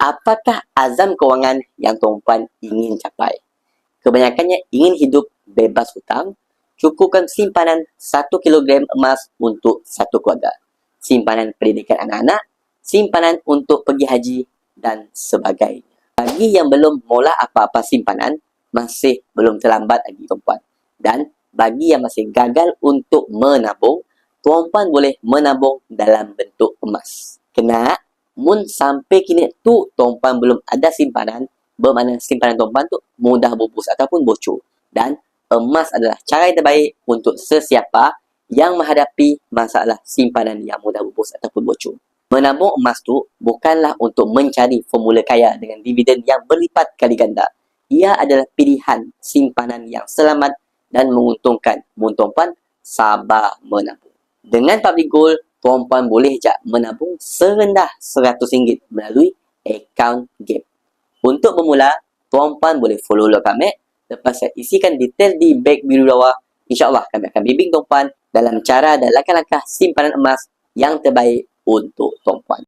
Apakah azam kewangan yang tuan-puan ingin capai? Kebanyakannya ingin hidup bebas hutang, cukupkan simpanan 1 kilogram emas untuk satu keluarga, simpanan pendidikan anak-anak, simpanan untuk pergi haji, dan sebagainya. Bagi yang belum mula apa-apa simpanan, masih belum terlambat lagi tuan-puan. Dan bagi yang masih gagal untuk menabung, tuan-puan boleh menabung dalam bentuk emas. Kena mun sampai kini tu tuan-puan belum ada simpanan, bermakna simpanan tuan-puan tu mudah bubus ataupun bocor. Dan emas adalah cara yang terbaik untuk sesiapa yang menghadapi masalah simpanan yang mudah bubus ataupun bocor. Menabung emas tu bukanlah untuk mencari formula kaya dengan dividen yang berlipat kali ganda. Ia adalah pilihan simpanan yang selamat dan menguntungkan mun tuan-puan sabar menabung. Dengan Public Gold, tuan-puan boleh je menabung serendah RM100 melalui akaun GAP. Untuk bermula, tuan-puan boleh follow kami. Lepas saya isikan detail di beg biru bawah, insyaAllah kami akan bimbing tuan-puan dalam cara dan langkah-langkah simpanan emas yang terbaik untuk tuan-puan.